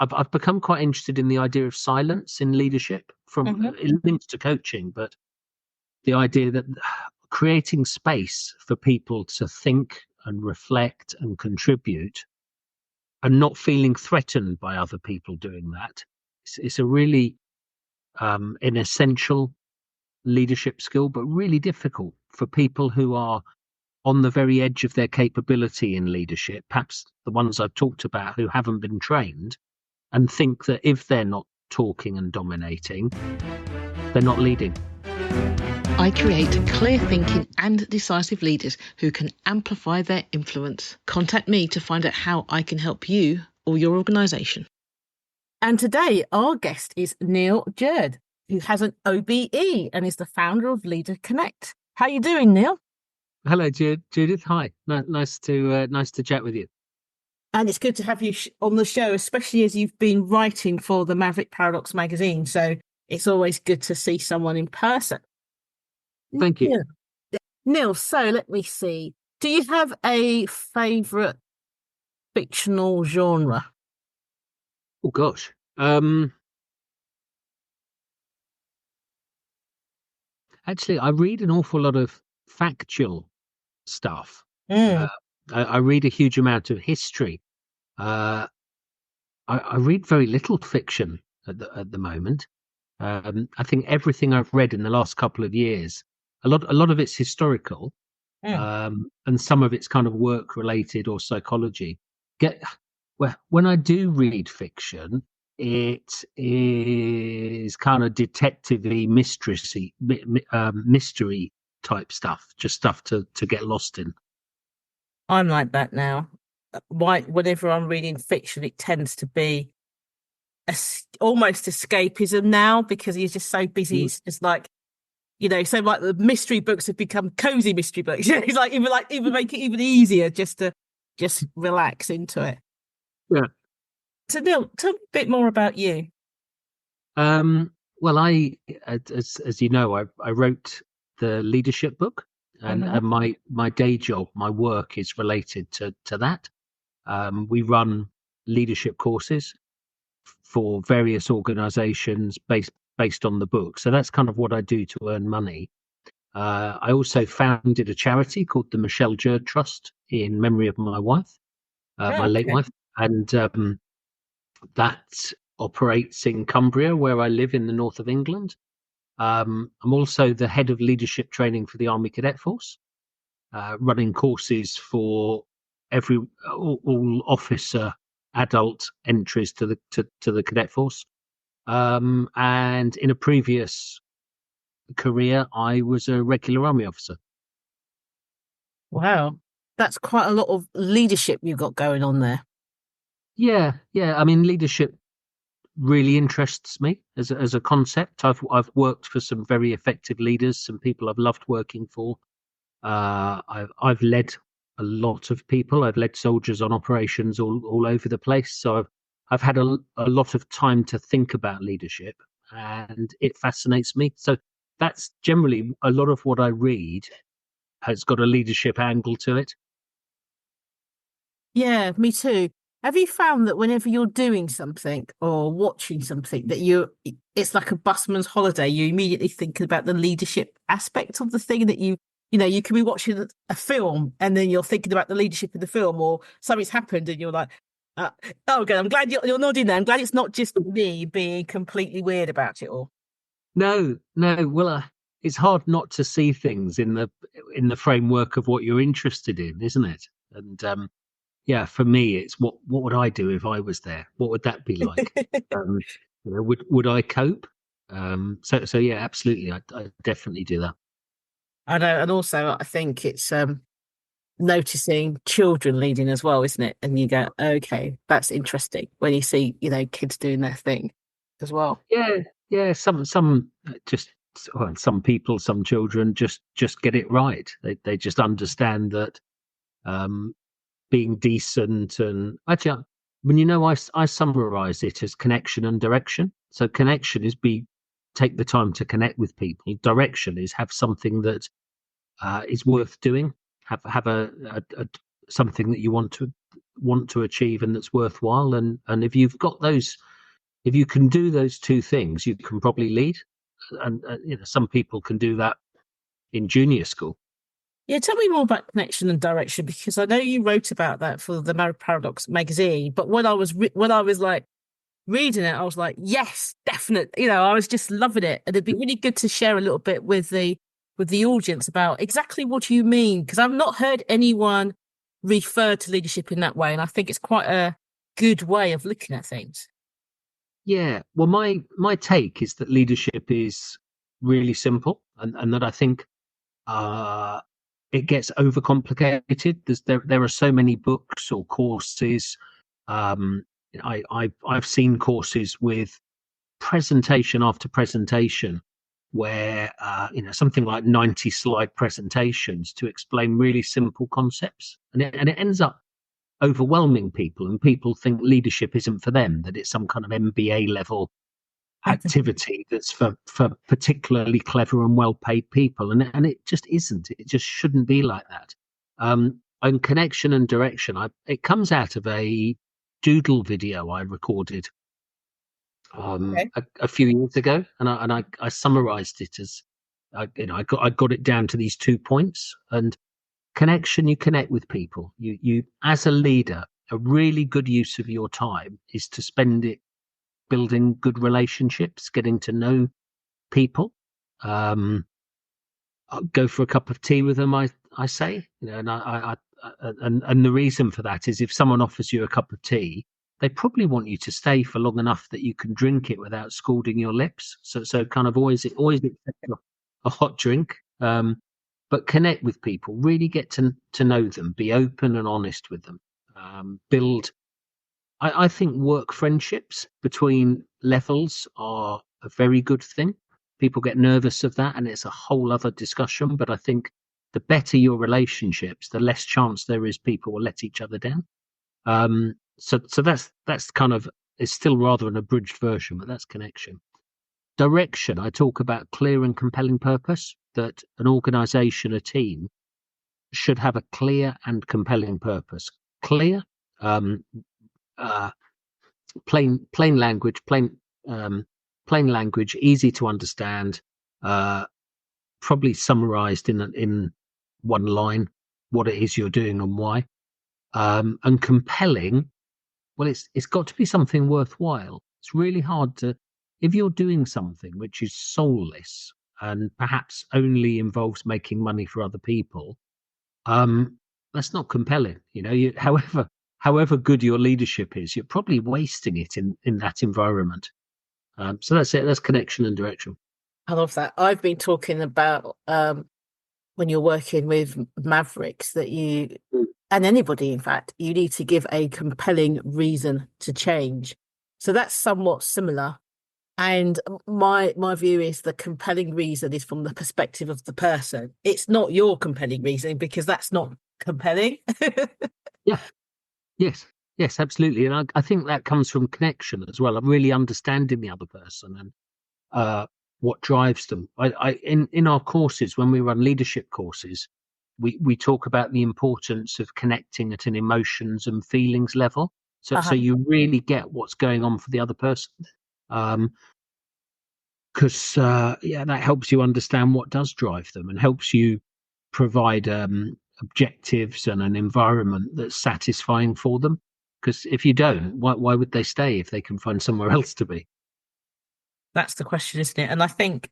I've become quite interested in the idea of silence in leadership. It links to coaching, but the idea that creating space for people to think and reflect and contribute, and not feeling threatened by other people doing that, it's a really an essential leadership skill, but really difficult for people who are on the very edge of their capability in leadership, perhaps the ones I've talked about who haven't been trained, and think that if they're not talking and dominating, they're not leading. I create clear thinking and decisive leaders who can amplify their influence. Contact me to find out how I can help you or your organisation. And today our guest is Neil Jurd, who has an OBE and is the founder of Leader Connect. How are you doing, Neil? Hello, Judith. Hi. Nice to chat with you. And it's good to have you on the show, especially as you've been writing for the Maverick Paradox magazine. So it's always good to see someone in person. Thank you. Neil, so let me see. Do you have a favourite fictional genre? Oh, gosh. Actually, I read an awful lot of factual stuff. I read a huge amount of history. I read very little fiction at the moment. I think everything I've read in the last couple of years, a lot of it's historical, and some of it's kind of work related or psychology. When I do read fiction, it is kind of detective-y, mystery type stuff, just stuff to get lost in. I'm like that now. Whenever I'm reading fiction, it tends to be almost escapism now, because you're just so busy. It's just like, so like the mystery books have become cozy mystery books. It's like even make it even easier just to relax into it. Yeah. So Neil, tell me a bit more about you. Well, as you know, I wrote the leadership book, and my day job, my work is related to that. We run leadership courses for various organizations based on the book. So that's kind of what I do to earn money. I also founded a charity called the Neil Jurd Trust in memory of my wife, my late wife. And that operates in Cumbria, where I live in the north of England. I'm also the head of leadership training for the Army Cadet Force, running courses for all officer adult entries to the Cadet Force. And in a previous career, I was a regular Army officer. Wow, that's quite a lot of leadership you've got going on there. Yeah. I mean, leadership really interests me as a concept. I've worked for some very effective leaders, some people I've loved working for. I've led a lot of people. I've led soldiers on operations all over the place. So I've had a lot of time to think about leadership, and it fascinates me. So that's generally a lot of what I read has got a leadership angle to it. Yeah, me too. Have you found that whenever you're doing something or watching something that it's like a busman's holiday, you immediately think about the leadership aspect of the thing, that you can be watching a film and then you're thinking about the leadership of the film, or something's happened and you're like, okay, I'm glad you're nodding there. I'm glad it's not just me being completely weird about it all. No. Well, it's hard not to see things in the framework of what you're interested in, isn't it? And yeah, for me, it's what would I do if I was there? What would that be like? Would I cope? So yeah, absolutely, I definitely do that. I know, and also I think it's noticing children leading as well, isn't it? And you go, okay, that's interesting when you see kids doing their thing as well. Yeah. Some people, some children just get it right. They just understand that. Being decent, and actually, I summarize it as connection and direction. So connection is take the time to connect with people. Direction is have something that is worth doing. Have a something that you want to want to achieve and that's worthwhile. And if you've got those, if you can do those two things, you can probably lead. And some people can do that in junior school. Yeah, tell me more about connection and direction, because I know you wrote about that for the Marriage Paradox magazine. But when I was like reading it, I was like, yes, definitely. I was just loving it, and it'd be really good to share a little bit with the audience about exactly what you mean, because I've not heard anyone refer to leadership in that way, and I think it's quite a good way of looking at things. Yeah, well, my take is that leadership is really simple, and that I think it gets overcomplicated. There are so many books or courses. I've seen courses with presentation after presentation where something like 90 slide presentations to explain really simple concepts, and it ends up overwhelming people, and people think leadership isn't for them, that it's some kind of MBA level activity that's for particularly clever and well-paid people, and it just isn't. It just shouldn't be like that. And connection and direction, it comes out of a doodle video I recorded a few years ago, and I summarized it as I got it down to these 2 points. And connection, you connect with people. You as a leader, a really good use of your time is to spend it building good relationships, getting to know people. I'll go for a cup of tea with them, I say, and and the reason for that is if someone offers you a cup of tea, they probably want you to stay for long enough that you can drink it without scalding your lips. So kind of always expect a hot drink. But connect with people, really get to know them, be open and honest with them, build. I think work friendships between levels are a very good thing. People get nervous of that, and it's a whole other discussion. But I think the better your relationships, the less chance there is people will let each other down. So that's kind of, it's still rather an abridged version, but that's connection. Direction, I talk about clear and compelling purpose, that an organization, a team should have a clear and compelling purpose. Clear, plain language, plain language, easy to understand, probably summarized in one line what it is you're doing and why. And compelling, well, it's got to be something worthwhile. It's really hard to, if you're doing something which is soulless and perhaps only involves making money for other people, that's not compelling. However good your leadership is, you're probably wasting it in that environment. So that's it. That's connection and direction. I love that. I've been talking about when you're working with mavericks that you, and anybody, in fact, you need to give a compelling reason to change. So that's somewhat similar. And my view is the compelling reason is from the perspective of the person. It's not your compelling reason, because that's not compelling. Yeah. Yes, absolutely. And I think that comes from connection as well. I'm really understanding the other person and what drives them. In our courses, when we run leadership courses, we talk about the importance of connecting at an emotions and feelings level. So you really get what's going on for the other person. Because that helps you understand what does drive them and helps you provide objectives and an environment that's satisfying for them. Because if you don't, why would they stay if they can find somewhere else to be? That's the question, isn't it? And I think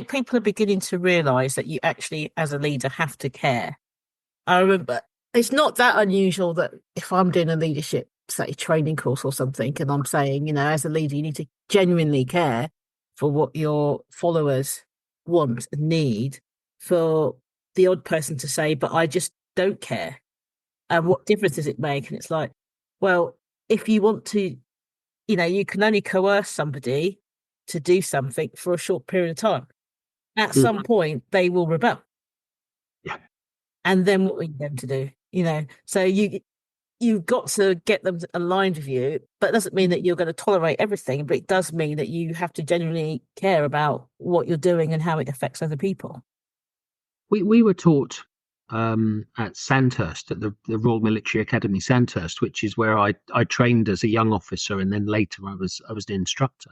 people are beginning to realise that you actually, as a leader, have to care. I remember it's not that unusual that if I'm doing a leadership, say, training course or something, and I'm saying, as a leader, you need to genuinely care for what your followers want and need, for the odd person to say, but I just don't care. And what difference does it make? And it's like, well, if you want to, you can only coerce somebody to do something for a short period of time. At some point, they will rebel. Yeah. And then what are you going to do? So you've got to get them aligned with you, but it doesn't mean that you're going to tolerate everything, but it does mean that you have to genuinely care about what you're doing and how it affects other people. We were taught at Sandhurst, at the Royal Military Academy Sandhurst, which is where I trained as a young officer, and then later I was an instructor.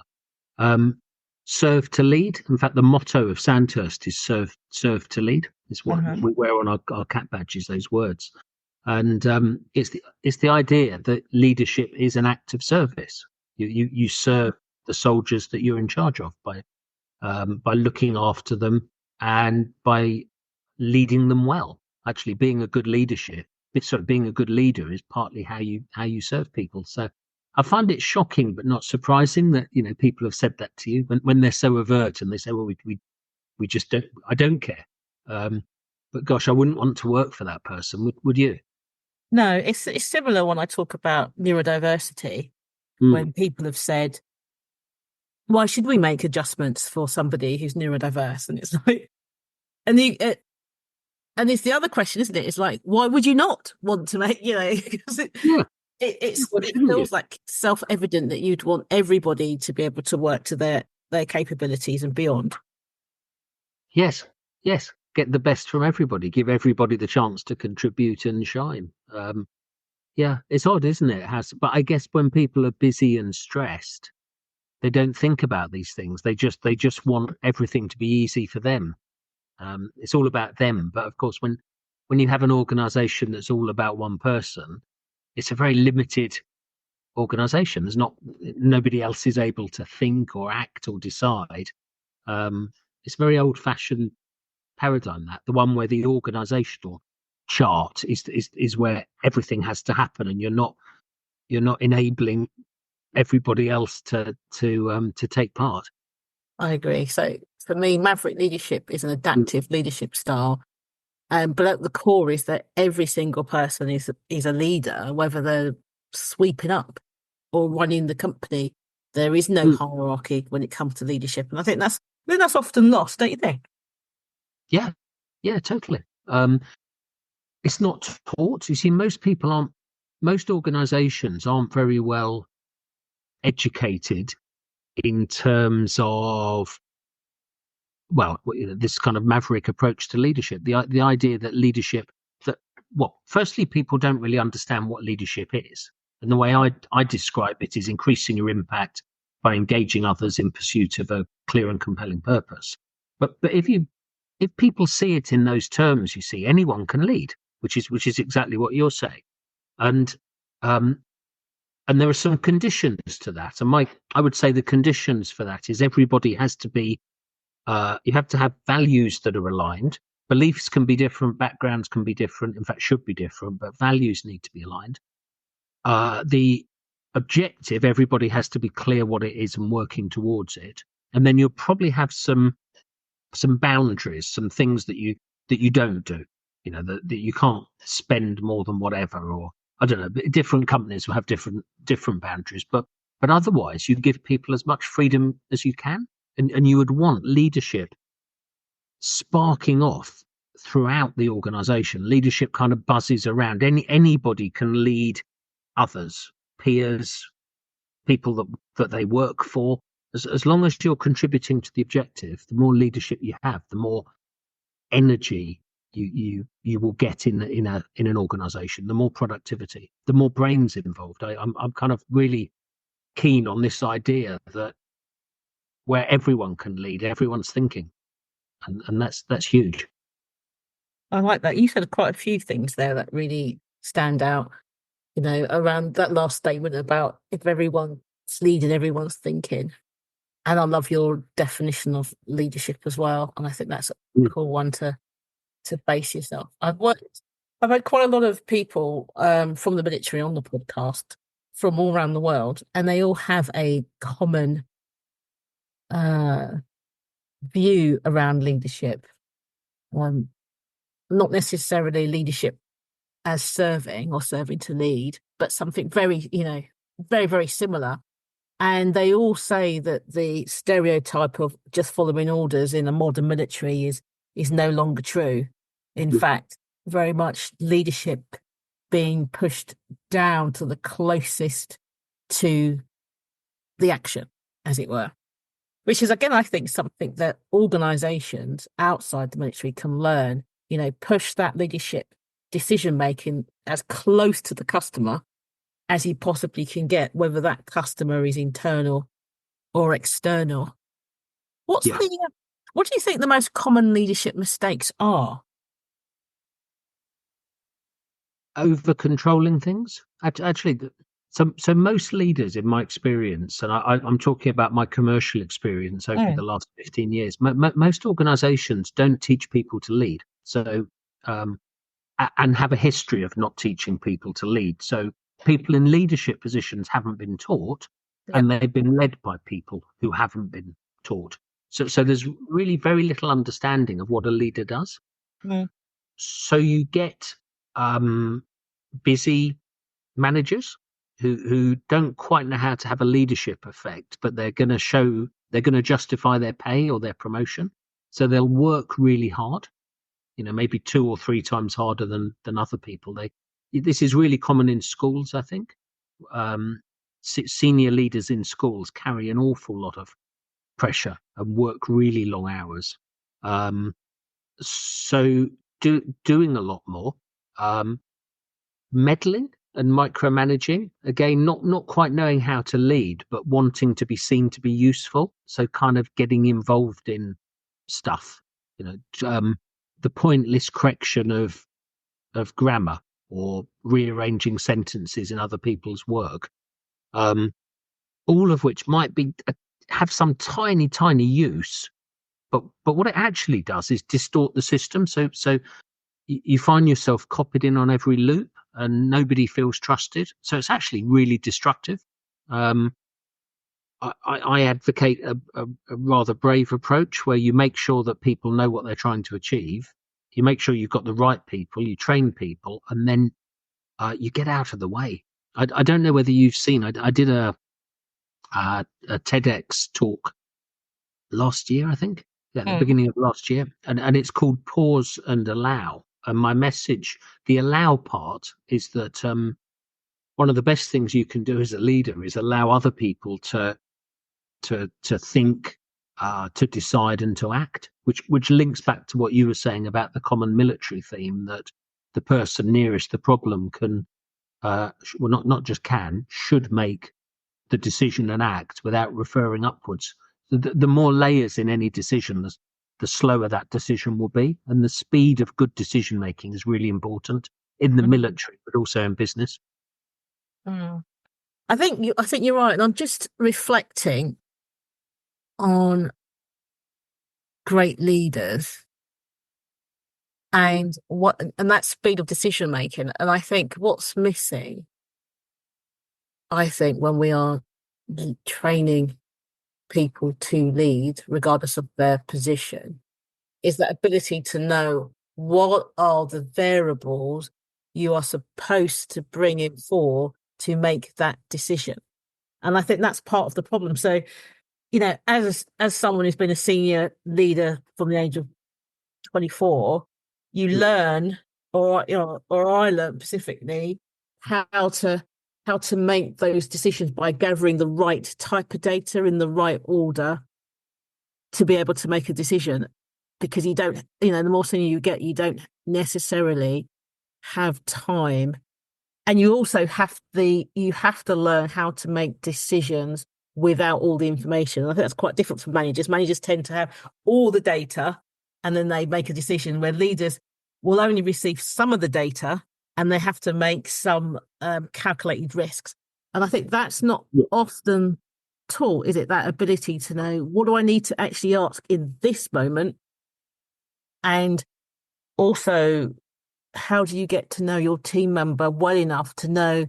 Serve to lead. In fact, the motto of Sandhurst is serve to lead. It's what we wear on our cap badges, those words. And it's the idea that leadership is an act of service. You serve the soldiers that you're in charge of by looking after them and by leading them well. Actually, being a good leader is partly how you serve people. So I find it shocking but not surprising that people have said that to you when they're so overt and they say, well, we just don't. I don't care. But gosh, I wouldn't want to work for that person. Would you? No, it's similar when I talk about neurodiversity, when people have said, why should we make adjustments for somebody who's neurodiverse? And it's like, and it's the other question, isn't it? It's like, why would you not want to make, because it feels like self-evident that you'd want everybody to be able to work to their capabilities and beyond. Yes. Get the best from everybody. Give everybody the chance to contribute and shine. Yeah, it's odd, isn't it? But I guess when people are busy and stressed, they don't think about these things. They just want everything to be easy for them. It's all about them. But of course, when you have an organisation that's all about one person, it's a very limited organisation. Nobody else is able to think or act or decide. It's a very old-fashioned paradigm, that the one where the organisational chart is where everything has to happen, and you're not enabling everybody else to take part. I agree. So for me, maverick leadership is an adaptive leadership style, but at the core is that every single person is a leader, whether they're sweeping up or running the company. There is no hierarchy when it comes to leadership, and I think that's often lost, don't you think? Yeah, totally. It's not taught. You see, most organisations aren't very well educated in terms of, this kind of maverick approach to leadership. The idea that leadership, firstly, people don't really understand what leadership is. And the way I describe it is increasing your impact by engaging others in pursuit of a clear and compelling purpose. But if people see it in those terms, you see, anyone can lead, which is exactly what you're saying. And there are some conditions to that. And I would say the conditions for that is everybody has to be, you have to have values that are aligned. Beliefs can be different, backgrounds can be different, in fact, should be different, but values need to be aligned. The objective, everybody has to be clear what it is and working towards it. And then you'll probably have some boundaries, some things that you don't do, that you can't spend more than whatever, or I don't know, different companies will have different boundaries, but otherwise you give people as much freedom as you can, and you would want leadership sparking off throughout the organization. Leadership kind of buzzes around. Anybody can lead others, peers, people that they work for. As long as you're contributing to the objective, the more leadership you have, the more energy you will get in an organization, the more productivity, the more brains involved. I'm kind of really keen on this idea that where everyone can lead, everyone's thinking, and that's huge. I like that. You said quite a few things there that really stand out, around that last statement about if everyone's leading, everyone's thinking. And I love your definition of leadership as well. And I think that's a cool one to base yourself. I've had quite a lot of people from the military on the podcast from all around the world, and they all have a common view around leadership. Not necessarily leadership as serving or serving to lead, but something very, very, very similar. And they all say that the stereotype of just following orders in a modern military is no longer true. In fact, very much leadership being pushed down to the closest to the action, as it were. Which is, again, I think something that organisations outside the military can learn, push that leadership decision making as close to the customer as you possibly can get, whether that customer is internal or external. What do you think the most common leadership mistakes are? Over controlling things. Actually, so most leaders, in my experience, and I'm talking about my commercial experience over the last 15 years, most organizations don't teach people to lead. So, and have a history of not teaching people to lead. So people in leadership positions haven't been taught, and they've been led by people who haven't been taught. So there's really very little understanding of what a leader does. So you get busy managers who don't quite know how to have a leadership effect, but they're going to justify their pay or their promotion. So they'll work really hard, maybe 2 or 3 times harder than other people. This is really common in schools, I think. Senior leaders in schools carry an awful lot of pressure and work really long hours. So doing a lot more, meddling and micromanaging, again, not quite knowing how to lead, but wanting to be seen to be useful. So kind of getting involved in stuff, the pointless correction of grammar or rearranging sentences in other people's work, all of which might be have some tiny use, but what it actually does is distort the system. So you find yourself copied in on every loop, and nobody feels trusted. So it's actually really destructive. I advocate a rather brave approach where you make sure that people know what they're trying to achieve. You make sure you've got the right people, you train people, and then you get out of the way. I don't know whether you've seen, I did a TEDx talk last year, I think, at the beginning of last year, and it's called Pause and Allow. And my message, the allow part, is that one of the best things you can do as a leader is allow other people to think, to decide, and to act, which links back to what you were saying about the common military theme, that the person nearest the problem can, not just can, should make the decision and act without referring upwards. The more layers in any decision, the slower that decision will be, and the speed of good decision making is really important in the military, but also in business. I think you're right, and I'm just reflecting on great leaders and that speed of decision making. And I think what's missing, when we are training people to lead, regardless of their position, is that ability to know what are the variables you are supposed to bring in for to make that decision. And I think that's part of the problem. So, as someone who's been a senior leader from the age of 24, you learn, or I learned specifically how to make those decisions by gathering the right type of data in the right order to be able to make a decision. Because you don't, the more senior you get, you don't necessarily have time, and you also have to learn how to make decisions without all the information. I think that's quite different from managers. Managers tend to have all the data, and then they make a decision, where leaders will only receive some of the data, and they have to make some calculated risks. And I think that's not often taught, is it? That ability to know, what do I need to actually ask in this moment? And also, how do you get to know your team member well enough to know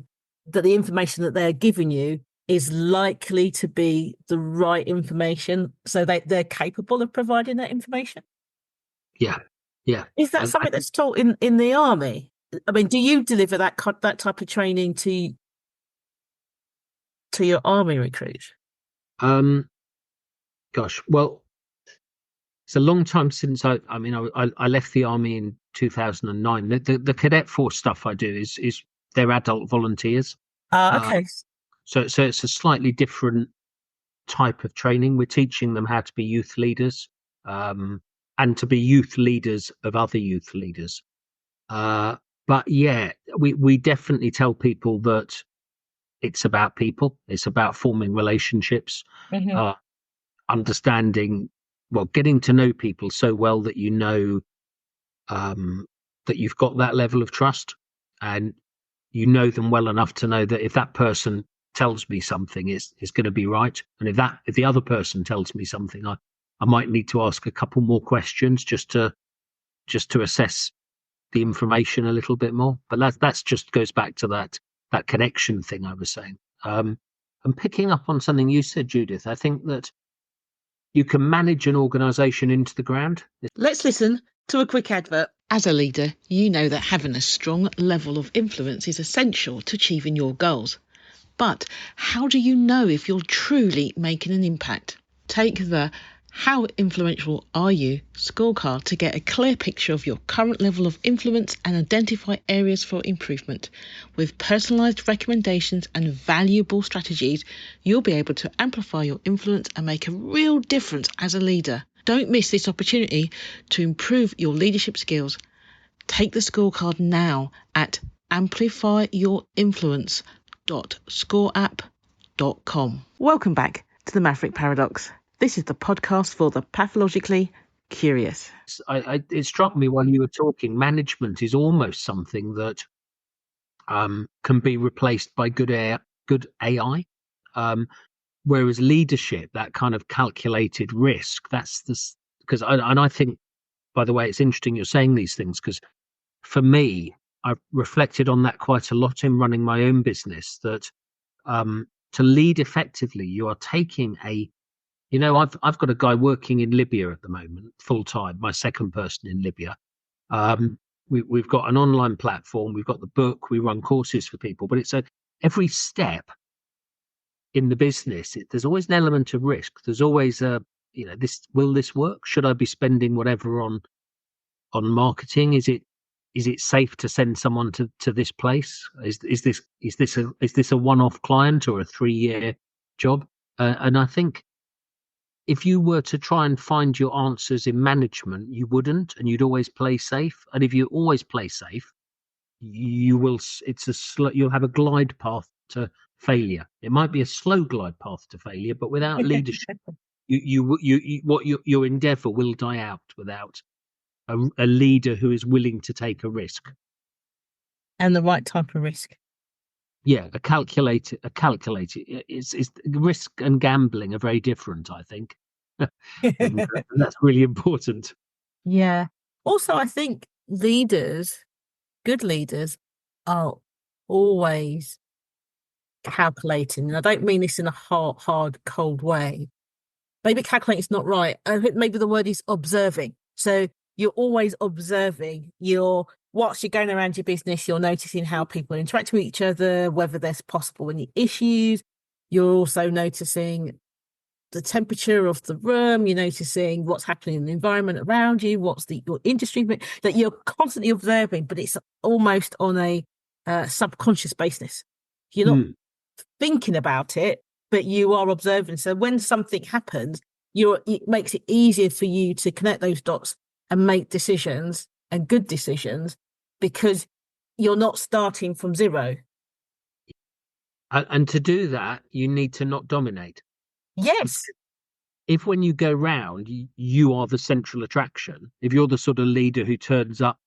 that the information that they're giving you is likely to be the right information, so they're capable of providing that information? Yeah. Is that something that's taught in the army? I mean, do you deliver that type of training to your army recruits? Gosh, well, it's a long time since I left the army in 2009. The cadet force stuff I do is they're adult volunteers. Okay. So it's a slightly different type of training. We're teaching them how to be youth leaders. and to be youth leaders of other youth leaders. But yeah, we definitely tell people that it's about people. It's about forming relationships, understanding, well, getting to know people so well that you know that you've got that level of trust, and you know them well enough to know that if that person tells me something, it's going to be right. And if the other person tells me something, I might need to ask a couple more questions just to assess the information a little bit more. But that's just goes back to that connection thing I was saying. And picking up on something you said, Judith, I think that you can manage an organisation into the ground. Let's listen to a quick advert. As a leader, you know that having a strong level of influence is essential to achieving your goals. But how do you know if you're truly making an impact? Take the How Influential Are You scorecard to get a clear picture of your current level of influence and identify areas for improvement. With personalised recommendations and valuable strategies, you'll be able to amplify your influence and make a real difference as a leader. Don't miss this opportunity to improve your leadership skills. Take the scorecard now at amplifyyourinfluence.scoreapp.com. Welcome back to the Maverick Paradox. This is the podcast for the pathologically curious. It struck me while you were talking, management is almost something that can be replaced by good AI. Whereas leadership, that kind of calculated risk, that's this, because I think, by the way, it's interesting you're saying these things, because for me, I've reflected on that quite a lot in running my own business, that to lead effectively, you are taking I've got a guy working in Libya at the moment, full time, my second person in Libya. We've got an online platform, we've got the book, we run courses for people, but every step in the business, there's always an element of risk. There's always will this work? Should I be spending whatever on marketing? Is it safe to send someone to this place? Is this a one-off client or a 3-year job? And I think if you were to try and find your answers in management, you wouldn't, and you'd always play safe. And if you always play safe, you'll have a glide path to failure. It might be a slow glide path to failure, but without leadership, your endeavour will die out without a leader who is willing to take a risk, and the right type of risk. Yeah, a calculated. It's risk and gambling are very different, I think, and that's really important. Yeah. Also, I think good leaders, are always calculating, and I don't mean this in a hard, cold way. Maybe calculating is not right. I think maybe the word is observing. So you're always observing. Whilst you're going around your business, you're noticing how people interact with each other, whether there's possible any issues. You're also noticing the temperature of the room. You're noticing what's happening in the environment around you, what's your industry, that you're constantly observing, but it's almost on a subconscious basis. You're not thinking about it, but you are observing. So when something happens, it makes it easier for you to connect those dots and make decisions, and good decisions, because you're not starting from zero. And to do that, you need to not dominate. Yes. If when you go round, you are the central attraction, if you're the sort of leader who turns up,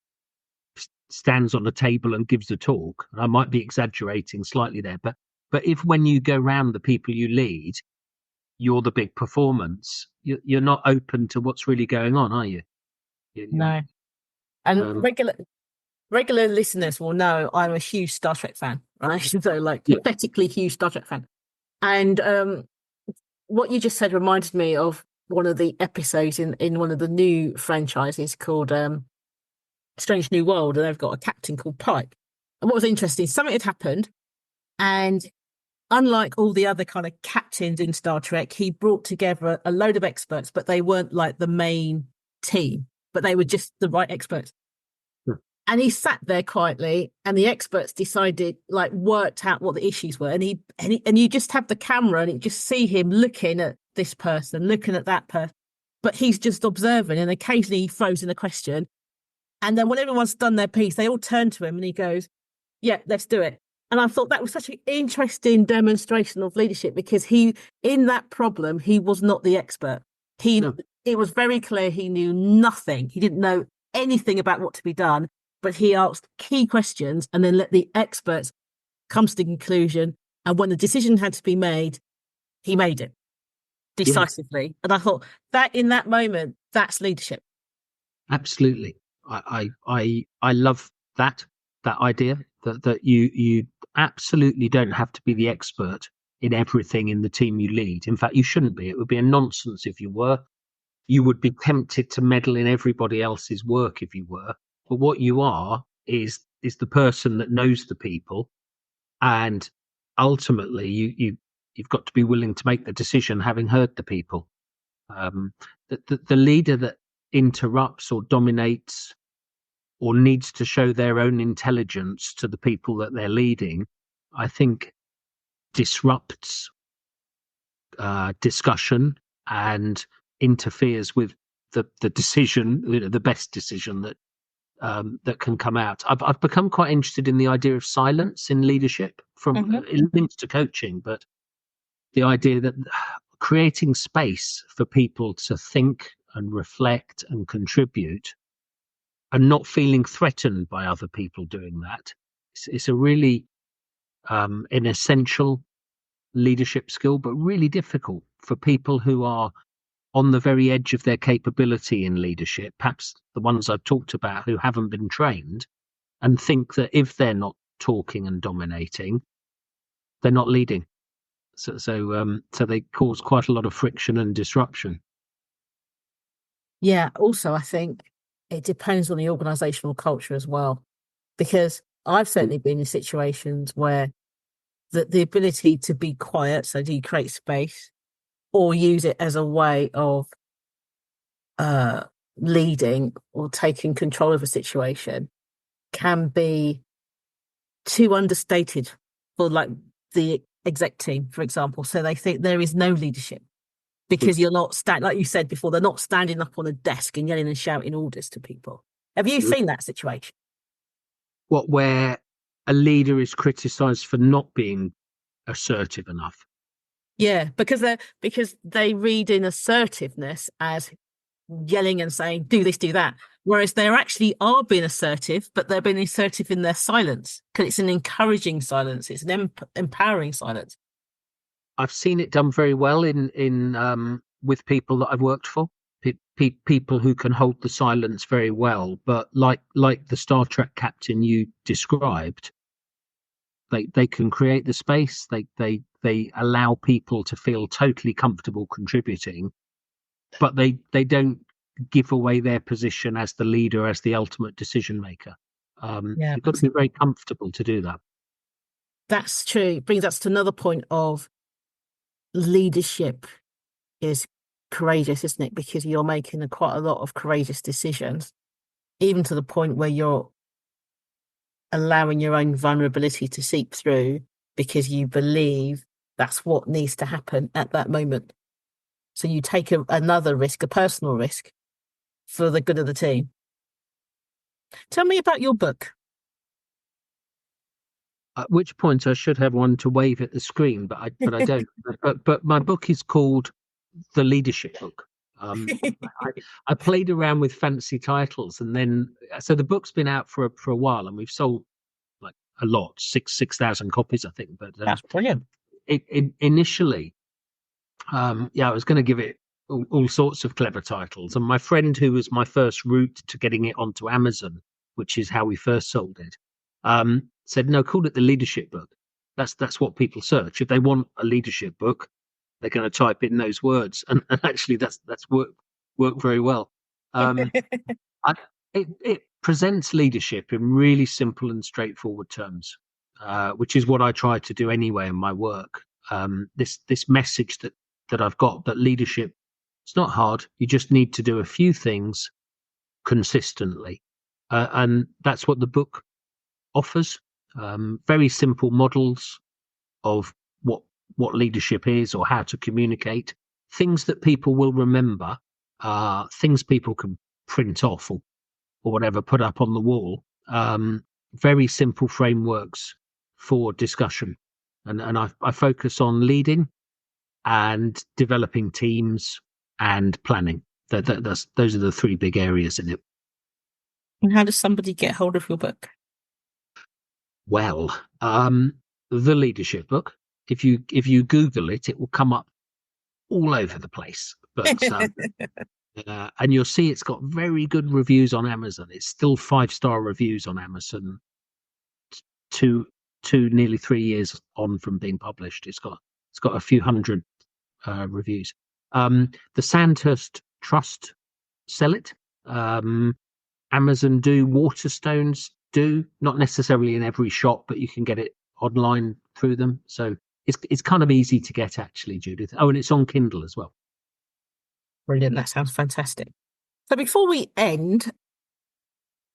stands on a table and gives a talk, I might be exaggerating slightly there, but if when you go round the people you lead, you're the big performance, you're not open to what's really going on, are you? No. And regular listeners will know I'm a huge Star Trek fan, right? So pathetically huge Star Trek fan. And what you just said reminded me of one of the episodes in one of the new franchises called Strange New World, and they've got a captain called Pike. And what was interesting, something had happened, and unlike all the other kind of captains in Star Trek, he brought together a load of experts, but they weren't like the main team, but they were just the right experts. And he sat there quietly, and the experts worked out what the issues were. And you just have the camera, and you just see him looking at this person, looking at that person. but he's just observing, and occasionally he throws in a question. And then when everyone's done their piece, they all turn to him and he goes, yeah, let's do it. And I thought that was such an interesting demonstration of leadership, because in that problem, he was not the expert. It was very clear he knew nothing. He didn't know anything about what to be done, but he asked key questions and then let the experts come to the conclusion. And when the decision had to be made, he made it decisively. Yes. And I thought that in that moment, that's leadership. Absolutely. I love that idea that you absolutely don't have to be the expert in everything in the team you lead. In fact, you shouldn't be. It would be a nonsense if you were. You would be tempted to meddle in everybody else's work if you were. But what you are is the person that knows the people, and ultimately you've got to be willing to make the decision having heard the people. The leader that interrupts or dominates or needs to show their own intelligence to the people that they're leading, I think disrupts discussion and interferes with the decision, the best decision that can come out. I've become quite interested in the idea of silence in leadership, it links to coaching, but the idea that creating space for people to think and reflect and contribute, and not feeling threatened by other people doing that, it's a really an essential leadership skill, but really difficult for people who are on the very edge of their capability in leadership, perhaps the ones I've talked about who haven't been trained, and think that if they're not talking and dominating, they're not leading. So they cause quite a lot of friction and disruption. Yeah. Also, I think it depends on the organizational culture as well, because I've certainly been in situations where the ability to be quiet, so do you create space or use it as a way of leading or taking control of a situation, can be too understated for like the exec team, for example. So they think there is no leadership because you're not like you said before, they're not standing up on a desk and yelling and shouting orders to people. Have you seen that situation? Where a leader is criticized for not being assertive enough? Yeah, because they read in assertiveness as yelling and saying, do this, do that. Whereas they actually are being assertive, but they're being assertive in their silence, because it's an encouraging silence. It's an empowering silence. I've seen it done very well in with people that I've worked for. People who can hold the silence very well, but like the Star Trek captain you described, they can create the space. They allow people to feel totally comfortable contributing, but they don't give away their position as the leader, as the ultimate decision maker. You've got to be very comfortable to do that. That's true. It brings us to another point of leadership is courageous, isn't it? Because you're making quite a lot of courageous decisions, even to the point where you're allowing your own vulnerability to seep through because you believe that's what needs to happen at that moment. So you take another risk, a personal risk, for the good of the team. Tell me about your book. At which point I should have one to wave at the screen, but I don't. But my book is called The Leadership Book. I played around with fancy titles, and then so the book's been out for a while, and we've sold like a lot, 6,000 copies, I think. But that's brilliant. Initially, I was going to give it all sorts of clever titles, and my friend, who was my first route to getting it onto Amazon, which is how we first sold it, said, no, call it The Leadership Book. That's what people search. If they want a leadership book, they're going to type in those words, and actually that's worked very well. It presents leadership in really simple and straightforward terms, which is what I try to do anyway in my work. This message that I've got, that leadership, it's not hard. You just need to do a few things consistently, and that's what the book offers. Very simple models of what leadership is or how to communicate, things that people will remember things people can print off or whatever, put up on the wall. Very simple frameworks for discussion. And I focus on leading and developing teams and planning. Those are the three big areas in it. And how does somebody get hold of your book? Well, the leadership book. If you Google it, it will come up all over the place. But and you'll see it's got very good reviews on Amazon. It's still 5-star reviews on Amazon. Nearly 3 years on from being published, it's got a few hundred reviews. The Sandhurst Trust sell it. Amazon do. Waterstones do. Not necessarily in every shop, but you can get it online through them. So it's kind of easy to get, actually, Judith. Oh, and it's on Kindle as well. Brilliant. That sounds fantastic. So before we end,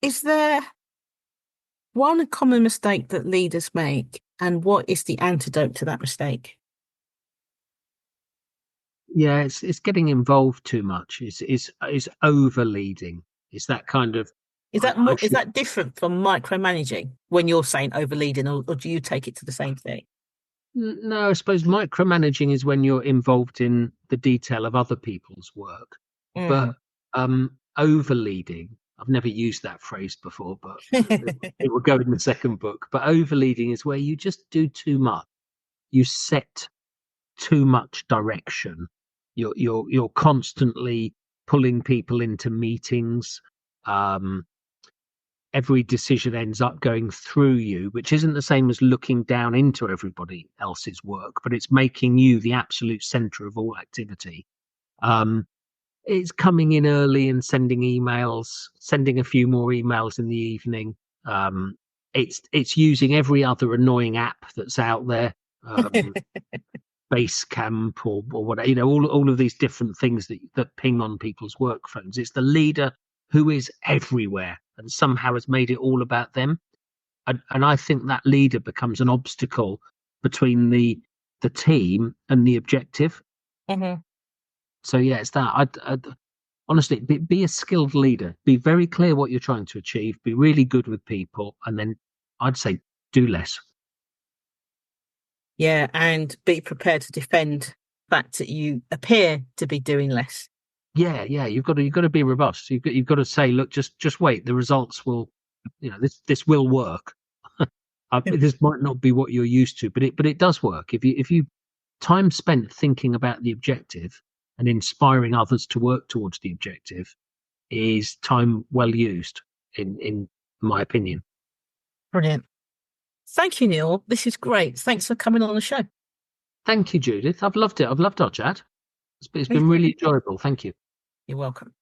is there one common mistake that leaders make, and what is the antidote to that mistake? Yeah, it's getting involved too much. It's over leading. It's that kind of. Is that different from micromanaging when you're saying over leading, or do you take it to the same thing? No, I suppose micromanaging is when you're involved in the detail of other people's work. But over leading, I've never used that phrase before, but it will go in the second book. But over leading is where you just do too much. You set too much direction. You're constantly pulling people into meetings. Every decision ends up going through you, which isn't the same as looking down into everybody else's work, but it's making you the absolute center of all activity. It's coming in early and sending emails, sending a few more emails in the evening. It's using every other annoying app that's out there, Basecamp or whatever, all of these different things that ping on people's work phones. It's the leader who is everywhere and somehow has made it all about them. And I think that leader becomes an obstacle between the team and the objective. Mm-hmm. So yeah, it's that. Honestly, be a skilled leader. Be very clear what you're trying to achieve. Be really good with people, and then I'd say do less. Yeah, and be prepared to defend the fact that you appear to be doing less. Yeah, you've got to be robust. You've got to say, look, just wait. The results will, this will work. This might not be what you're used to, but it does work. If you time spent thinking about the objective and inspiring others to work towards the objective is time well used, in my opinion. Brilliant. Thank you, Neil. This is great. Thanks for coming on the show. Thank you, Judith. I've loved it. I've loved our chat. It's been really enjoyable. Thank you. You're welcome.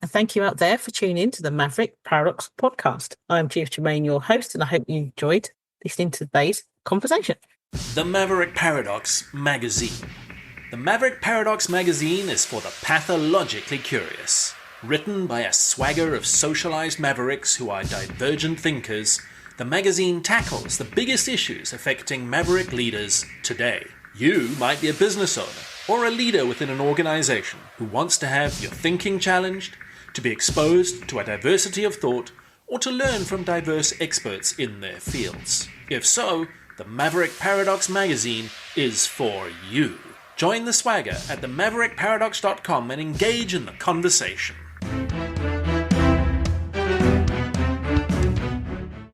And thank you out there for tuning in to the Maverick Paradox podcast. I'm Judith Germain, your host, and I hope you enjoyed listening to today's conversation. The Maverick Paradox Magazine. The Maverick Paradox Magazine is for the pathologically curious. Written by a swagger of socialized mavericks who are divergent thinkers, the magazine tackles the biggest issues affecting maverick leaders today. You might be a business owner or a leader within an organization who wants to have your thinking challenged, to be exposed to a diversity of thought, or to learn from diverse experts in their fields. If so, the Maverick Paradox Magazine is for you. Join the swagger at themaverickparadox.com and engage in the conversation.